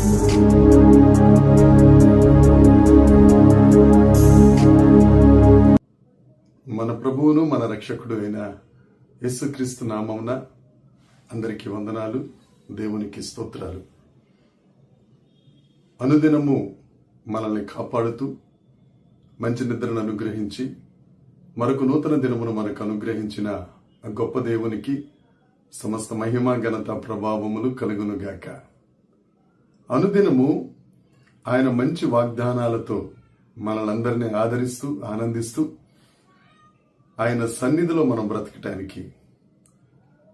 మన ప్రభువును మన రక్షకుడు అయిన యేసుక్రీస్తు నామమున అందరికీ వందనాలు, దేవునికి స్తోత్రాలు. అనుదినము మనల్ని కాపాడుతూ మంచి నిద్రను అనుగ్రహించి మరొక నూతన దినమును మనకు అనుగ్రహించిన గొప్ప దేవునికి సమస్త మహిమ ఘనత ప్రభావములు కలుగునుగాక. అనుదినము ఆయన మంచి వాగ్దానాలతో మనలందరినీ ఆదరిస్తూ ఆనందిస్తూ ఆయన సన్నిధిలో మనం బ్రతకటానికి,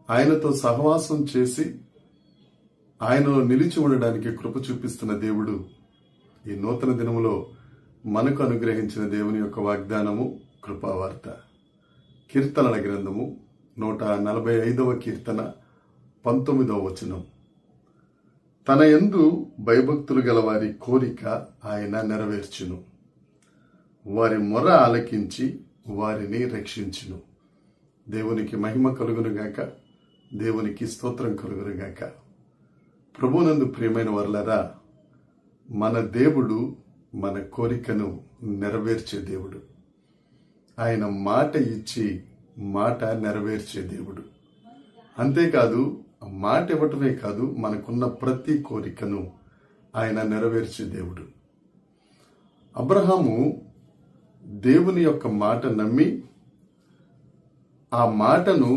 ఆయనతో సహవాసం చేసి ఆయనలో నిలిచి ఉండడానికి కృప చూపిస్తున్న దేవుడు ఈ నూతన దినములో మనకు అనుగ్రహించిన దేవుని యొక్క వాగ్దానము కృపావార్త. కీర్తనల గ్రంథము 145వ కీర్తన 19వ వచనం. తన యందు భయభక్తులు గల వారి కోరిక ఆయన నెరవేర్చును, వారి మొర ఆలకించి వారిని రక్షించును. దేవునికి మహిమ కలుగునుగాక, దేవునికి స్తోత్రం కలుగునుగాక. ప్రభునందు ప్రియమైన వర్లరా, మన దేవుడు మన కోరికను నెరవేర్చే దేవుడు. ఆయన మాట ఇచ్చి మాట నెరవేర్చే దేవుడు. అంతేకాదు, మాట ఇవ్వటమే కాదు, మనకున్న ప్రతి కోరికను ఆయన నెరవేర్చే దేవుడు. అబ్రహాము దేవుని యొక్క మాట నమ్మి ఆ మాటను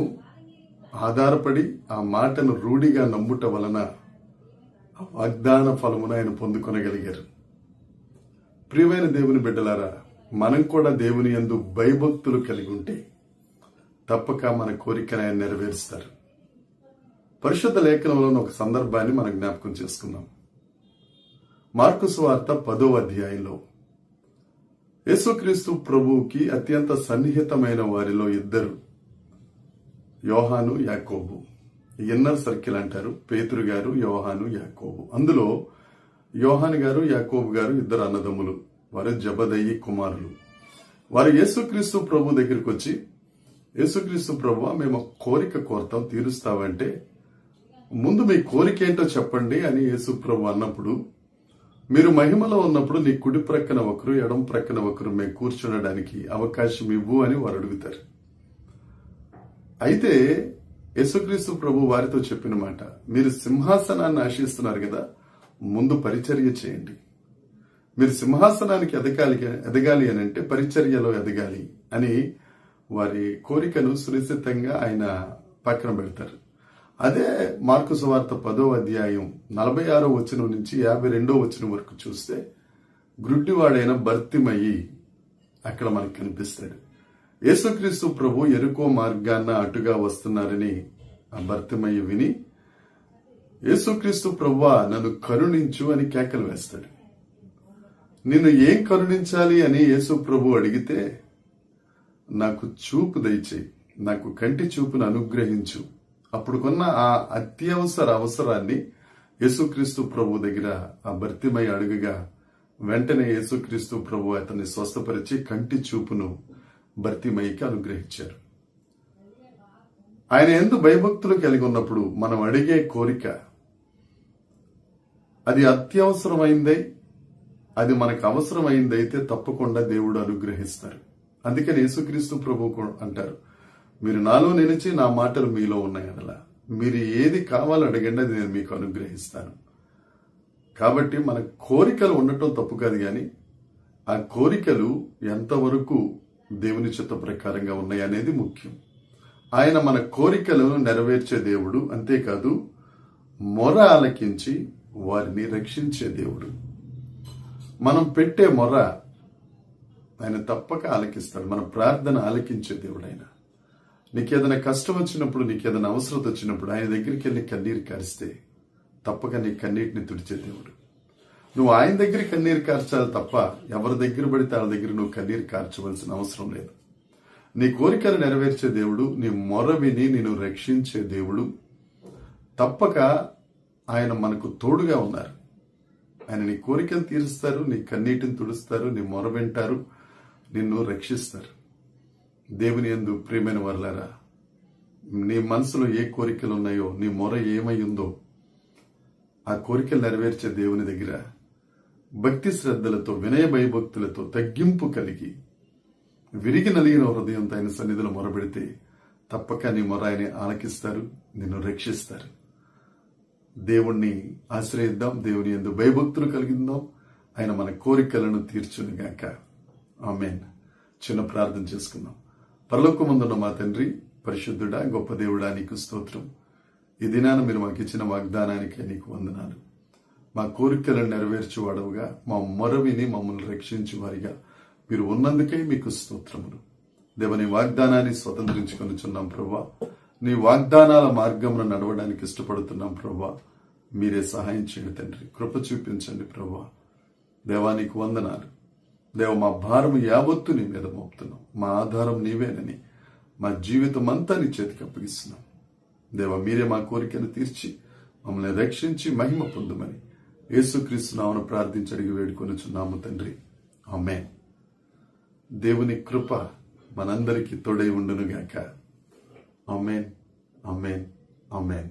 ఆధారపడి ఆ మాటను రూఢిగా నమ్ముట వలన ఆ వాగ్దాన ఫలమును ఆయన పొందుకొనగలిగారు. ప్రియమైన దేవుని బిడ్డలారా, మనం కూడా దేవుని యందు భయభక్తులు కలిగి ఉంటే తప్పక మన కోరికను ఆయన నెరవేరుస్తారు. పరిశుద్ధ లేఖనంలోని ఒక సందర్భాన్ని మనం జ్ఞాపకం చేసుకుందాం. మార్కు సువార్త 10వ అధ్యాయంలో యేసుక్రీస్తు ప్రభువుకి అత్యంత సన్నిహితమైన వారిలో ఇద్దరు, యోహాను యాకోబు. ఇన్నర్ సర్కిల్ అంటారు, పేతురు గారు, యోహాను, యాకోబు. అందులో యోహాను గారు, యాకోబు గారు ఇద్దరు అన్నదమ్ములు. వారు జబదయి కుమారులు. వారు యేసుక్రీస్తు ప్రభు దగ్గరికి వచ్చి, యేసుక్రీస్తు ప్రభు, మేము కోరిక కోరతాం, తీరుస్తావంటే ముందు మీ కోరిక ఏంటో చెప్పండి అని యేసు ప్రభు అన్నప్పుడు, మీరు మహిమలో ఉన్నప్పుడు నీ కుడి ప్రక్కన ఒకరు, ఎడం ప్రక్కన ఒకరు మేము కూర్చునడానికి అవకాశం ఇవ్వు అని వారు అడుగుతారు. అయితే యేసుక్రీస్తు ప్రభు వారితో చెప్పిన మాట, మీరు సింహాసనాన్ని ఆశిస్తున్నారు కదా, ముందు పరిచర్య చేయండి. మీరు సింహాసనానికి ఎదగాలి అని అంటే పరిచర్యలో ఎదగాలి అని వారి కోరికను సునిశ్చితంగా ఆయన పక్కన పెడతారు. అదే మార్కు సువార్త 10వ అధ్యాయం 46వ వచనం నుంచి 52వ వచనం వరకు చూస్తే గ్రుడ్డివాడైన బర్తిమయి అక్కడ మనకు కనిపిస్తాడు. యేసుక్రీస్తు ప్రభు ఎరుకో మార్గాన్న అటుగా వస్తున్నారని ఆ బర్తిమయి విని, యేసుక్రీస్తు ప్రభువా నన్ను కరుణించు అని కేకలు వేస్తాడు. నిన్ను ఏం కరుణించాలి అని యేసు ప్రభు అడిగితే, నాకు చూపు దయచేయి, నాకు కంటి చూపును అనుగ్రహించు. అప్పుడు కొన్న ఆ అత్యవసర అవసరాన్ని యేసుక్రీస్తు ప్రభు దగ్గర ఆ భర్తిమై అడుగుగా వెంటనే యేసుక్రీస్తు ప్రభు అతన్ని స్వస్థపరిచి కంటి చూపును భర్తిమైకి అనుగ్రహించారు. ఆయన యందు భయభక్తులు కలిగి ఉన్నప్పుడు మనం అడిగే కోరిక అది అత్యవసరమైందై, అది మనకు అవసరమైందైతే తప్పకుండా దేవుడు అనుగ్రహిస్తారు. అందుకని యేసుక్రీస్తు ప్రభు అంటారు, మీరు నాలో నిలిచి నా మాటలు మీలో ఉన్నాయి అలా మీరు ఏది కావాలో అడగండి, అది నేను మీకు అనుగ్రహిస్తాను. కాబట్టి మన కోరికలు ఉండటం తప్పు కాదు, కానీ ఆ కోరికలు ఎంతవరకు దేవుని చిత్త ప్రకారంగా ఉన్నాయి అనేది ముఖ్యం. ఆయన మన కోరికలను నెరవేర్చే దేవుడు. అంతేకాదు, మొర ఆలకించి వారిని రక్షించే దేవుడు. మనం పెట్టే మొర ఆయన తప్పక ఆలకిస్తాడు. మన ప్రార్థన ఆలకించే దేవుడు ఆయన. నీకేదైనా కష్టం వచ్చినప్పుడు, నీకేదైనా అవసరత వచ్చినప్పుడు ఆయన దగ్గరికి వెళ్ళి కన్నీరు కారిస్తే తప్పక నీ కన్నీటిని తుడిచే దేవుడు. నువ్వు ఆయన దగ్గర కన్నీరు కార్చాలి తప్ప ఎవరి దగ్గర పడితే వాళ్ళ దగ్గర నువ్వు కన్నీరు కార్చవలసిన అవసరం లేదు. నీ కోరికలు నెరవేర్చే దేవుడు, నీ మొర విని నిన్ను రక్షించే దేవుడు. తప్పక ఆయన మనకు తోడుగా ఉన్నారు. ఆయన నీ కోరికలు తీరుస్తారు, నీ కన్నీటిని తుడుస్తారు, నీ మొర వింటారు, నిన్ను రక్షిస్తారు. దేవుని యందు ప్రియమైన వర్లారా, నీ మనసులో ఏ కోరికలు ఉన్నాయో, నీ మొర ఏమై ఉందో ఆ కోరికలు నెరవేర్చే దేవుని దగ్గర భక్తి శ్రద్ధలతో, వినయ భయభక్తులతో, తగ్గింపు కలిగి, విరిగి నలిగిన హృదయంతో ఆయన సన్నిధిలో మొరబెడితే తప్పక నీ మొర ఆయన ఆలకిస్తారు, నిన్ను రక్షిస్తారు. దేవుణ్ణి ఆశ్రయిద్దాం, దేవుని యందు భయభక్తులు కలిగిద్దాం. ఆయన మన కోరికలను తీర్చునుగాక. ఆమేన్. చిన్న ప్రార్థన చేసుకుందాం. పరలోకమందున్న మా తండ్రి, పరిశుద్ధుడా, గొప్ప దేవుడా, నీకు స్తోత్రం. ఈ దినాన మీరు మాకు ఇచ్చిన వాగ్దానానికి నీకు వందనాలు. మా కోరికలను నెరవేర్చువాడవుగా, మా మొర విని మమ్మల్ని రక్షించువారిగా మీరు ఉన్నందుకే మీకు స్తోత్రములు. దేవని వాగ్దానాన్ని స్వతంత్రించుకొనిచున్నాం ప్రభువా. నీ వాగ్దానాల మార్గంలో నడవడానికి ఇష్టపడుతున్నాం ప్రభువా. మీరే సహాయం చేయండి తండ్రి, కృప చూపించండి ప్రభువా. దేవానికి వందనాలు. దేవ, మా భారం యావత్తు నీ మీద మోపుతున్నాం. మా ఆధారం నీవేనని మా జీవితం అంతా నీ చేతికి అప్పగిస్తున్నాం. దేవ, మీరే మా కోరికను తీర్చి మమ్మల్ని రక్షించి మహిమ పొందమని యేసుక్రీస్తు నామమున ప్రార్థించి అడిగి వేడుకొనుచున్నాము తండ్రి. ఆమేన్. దేవుని కృప మనందరికీ తోడై ఉండునుగాక. ఆమేన్, ఆమేన్, ఆమేన్.